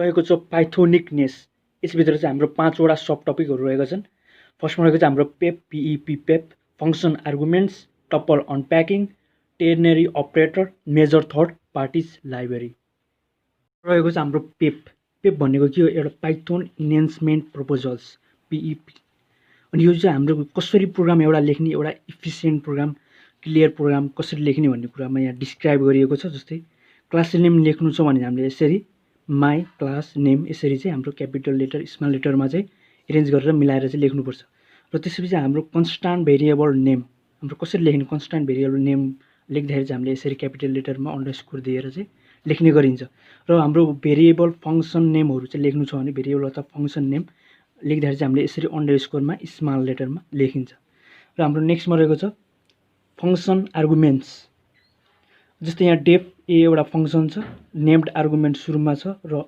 रहेको छ पाइथोनिकनेस। यसभित्र चाहिँ हाम्रो 5वटा सब टपिकहरू रहेका छन्। फर्स्टमा रहेको चाहिँ हाम्रो PEP, function arguments, tuple unpacking, ternary operator, major third parties library. रहेको छ हाम्रो पेप भनेको के हो? एउटा पाइथन इन्हान्समेन्ट प्रपोजल्स, पिइपी। अनि यो चाहिँ हाम्रो कसरी प्रोग्राम एउटा लेख्ने, एउटा इफिसियन्ट प्रोग्राम, क्लियर प्रोग्राम कसरी लेख्ने भन्ने कुरामा यहाँ डिस्क्राइब गरिएको छ। जस्तै क्लास नेम लेख्नु छ भने हामीले यसरी माई क्लास नेम यसरी चाहिँ हाम्रो क्यापिटल लेटर स्मल लेटरमा चाहिँ एरेन्ज गरेर मिलाएर चाहिँ लेख्नुपर्छ। र त्यसपछि हाम्रो कन्स्टान्ट भेरिएबल नेम हाम्रो कसरी लेख्ने, कन्स्टान्ट भेरिएबल नेम लेख्दाखेरि चाहिँ हामीले यसरी क्यापिटल लेटरमा अन्डरस्कोर दिएर चाहिँ लेख्ने गरिन्छ। र हाम्रो भेरिएबल फङ्सन नेमहरू चाहिँ लेख्नु छ भने भेरिएबल अथवा फङ्सन नेम लेख्दाखेरि चाहिँ हामीले यसरी अन्डरस्कोरमा स्मल लेटरमा लेखिन्छ। र हाम्रो नेक्स्टमा रहेको छ फङ्सन आर्गुमेन्ट्स। जस्तै यहाँ डेफ एउटा फङ्सन छ, नेम्ड आर्गुमेन्ट सुरुमा छ र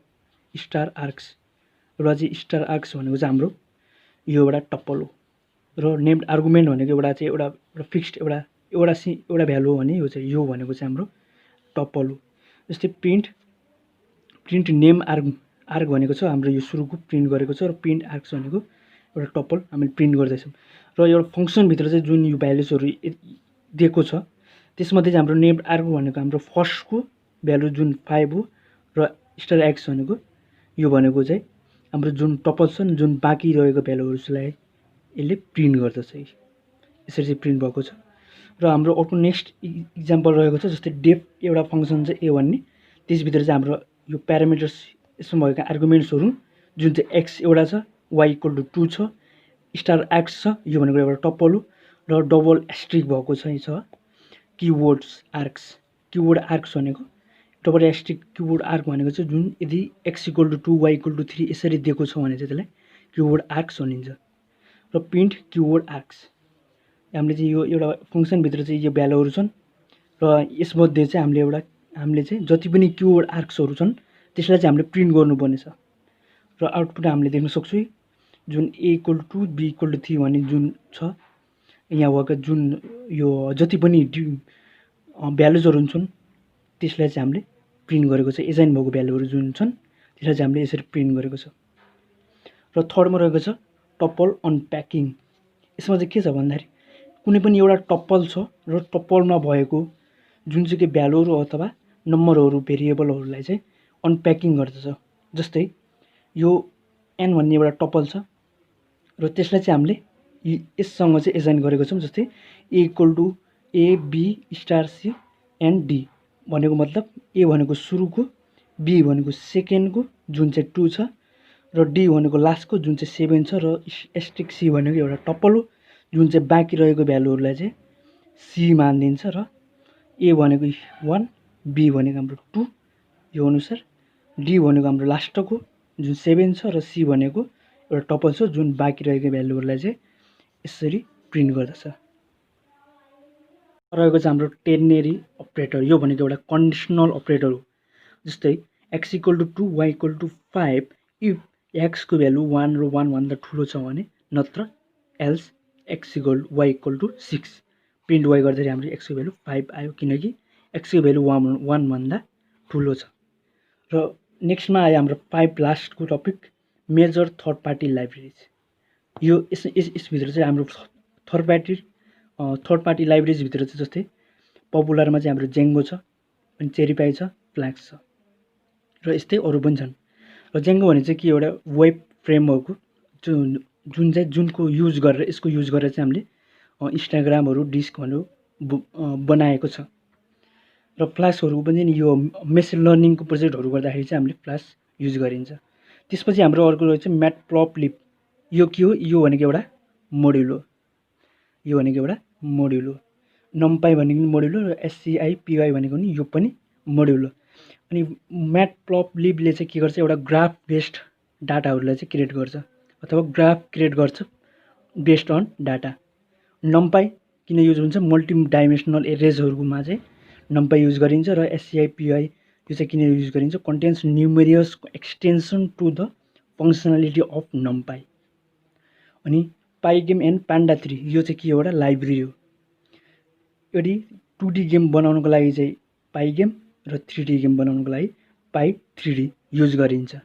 स्टार आर्क्स। र चाहिँ स्टार आर्क्स भनेको चाहिँ हाम्रो यो एउटा टप्पल हो। र नेम्ड आर्गुमेन्ट भनेको एउटा चाहिँ एउटा फिक्स्ड एउटा भ्यालु हो भने यो चाहिँ यो भनेको चाहिँ हाम्रो टप्पल हो। जस्तै प्रिन्ट नेम आर्ग भनेको छ हाम्रो यो सुरुको प्रिन्ट गरेको छ, र प्रिन्ट आर्क्स भनेको एउटा टप्पल हामीले प्रिन्ट गर्दैछौँ। र एउटा फङ्सनभित्र चाहिँ जुन यो भ्यालुजहरू दिएको छ त्यसमध्ये चाहिँ हाम्रो नेम्ड आर्ग भनेको हाम्रो फर्स्टको भ्यालु जुन 5 हो, र स्टार एक्स भनेको यो भनेको चाहिँ हाम्रो जुन टप्पल छ नि, जुन बाँकी रहेको भ्यालुहरूलाई यसले प्रिन्ट गर्दछ। यसरी चाहिँ प्रिन्ट भएको छ। र हाम्रो अर्को नेक्स्ट इक्जाम्पल रहेको छ। जस्तै डेफ एउटा फङ्सन छ ए भन्ने, त्यसभित्र चाहिँ हाम्रो यो प्यारामिटर्स यसमा भएका आर्गुमेन्ट्सहरू जुन चाहिँ एक्स एउटा छ, वाइ इक्वल टु 2 छ, स्टार एक्स छ, यो भनेको एउटा टप्पल हो, र डबल एस्ट्रिक भएको छ किवर्ड आर्क्स भनेको डबल एस्ट्रिक किवर्ड आर्क भनेको चाहिँ जुन यदि x equal to 2 y equal to 3 यसरी दिएको छ भने चाहिँ त्यसलाई किवर्ड आर्क्स भनिन्छ। र प्रिन्ट किवर्ड आर्क्स हामीले चाहिँ यो एउटा फङ्सनभित्र चाहिँ यो भ्यालुहरू छन्, र यसमध्ये चाहिँ हामीले चाहिँ जति पनि किवर्ड आर्क्सहरू छन् त्यसलाई चाहिँ हामीले प्रिन्ट गर्नुपर्नेछ। र आउटपुट हामीले देख्न सक्छौँ जुन a equal to b equal to 3 भन्ने जुन छ, यहाँ भएको जुन यो जति पनि भ्यालुजहरू छन् त्यसलाई चाहिँ हामीले प्रिन्ट गरेको छ। एजाइन भएको भ्यालुहरू जुन छन् त्यसलाई चाहिँ हामीले यसरी प्रिन्ट गरेको छ। र थर्डमा रहेको छ टप्पल अनप्याकिङ। यसमा चाहिँ के छ भन्दाखेरि कुनै पनि एउटा टप्पल छ र टप्पलमा भएको जुन चाहिँ के भ्यालुहरू अथवा नम्बरहरू भेरिएबलहरूलाई चाहिँ अनप्याकिङ गर्दछ। जस्तै यो एन भन्ने एउटा टप्पल छ र त्यसलाई चाहिँ हामीले यससँग चाहिँ एजाइन गरेको छौँ। जस्तै a equal to a b star c and d भनेको मतलब ए भनेको सुरुको, बी भनेको सेकेन्डको जुन चाहिँ 2 छ, र डी भनेको लास्टको जुन चाहिँ 7 छ, र एस्ट्रिक सी भनेको एउटा टप्पल हो जुन चाहिँ बाँकी रहेको भ्यालुहरूलाई चाहिँ सी मानिदिन्छ, र ए भनेको 1, बी भनेको हाम्रो 2 यो अनुसार, डी भनेको हाम्रो लास्टको जुन 7 छ, र सी भनेको एउटा टप्पल छ जुन बाँकी रहेको भ्यालुहरूलाई चाहिँ यसरी प्रिन्ट गर्दछ। रहेको छ हाम्रो टेर्नेरी अपरेटर। यो भनेको एउटा कन्डिसनल अपरेटर हो। जस्तै x equal to 2 y equal to 5 if एक्सको भ्यालु 1 र 1 भन्दा ठुलो छ भने, नत्र else x equal y equal to 6 print y गर्दाखेरि हाम्रो एक्सको भ्यालु 5 आयो किनकि एक्सको भ्यालु 1 भन्दा ठुलो छ। र नेक्स्टमा आयो हाम्रो 5 लास्टको topic major third party libraries. यो यसभित्र चाहिँ हाम्रो थर्ड पार्टी लाइब्रेरिजभित्र चाहिँ जस्तै पपुलरमा चाहिँ हाम्रो जेङ्गो छ, अनि चेरीपाई छ, फ्ल्याक्स छ, र यस्तै अरू पनि छन्। र जेङ्गो भने चाहिँ के एउटा वेब फ्रेमवर्क हो जुनको युज गरेर चाहिँ हामीले इन्स्टाग्रामहरू डिस्कहरू बनाएको छ। र फ्ल्यासहरू पनि यो मेसिन लर्निङको प्रोजेक्टहरू गर्दाखेरि चाहिँ हामीले फ्ल्यास युज गरिन्छ। त्यसपछि हाम्रो अर्को रहेछ म्याटप्लटलिब। यो के हो? यो भनेको एउटा मोड्युल हो। नम्पाई भनेको पनि मोड्युल हो, र SCIPY भनेको नि यो पनि मोड्युल हो। अनि म्याटप्लटलिबले चाहिँ के गर्छ? एउटा ग्राफ बेस्ड डाटाहरूलाई चाहिँ क्रिएट गर्छ अथवा ग्राफ क्रिएट गर्छ बेस्ड अन डाटा। नम्पाई किन युज हुन्छ? मल्टी डाइमेन्सनल एरेजहरूमा चाहिँ नम्पाई युज गरिन्छ, र SCIPY यो चाहिँ किन युज गरिन्छ? Contains numerous extension to the functionality of NumPy. अनि पाइगेम एन्ड पान्डा 3 यो चाहिँ के एउटा लाइब्रेरी हो। यदि 2D गेम बनाउनको लागि चाहिँ पाइगेम र 3D गेम बनाउनको लागि पाइ 3D युज गरिन्छ।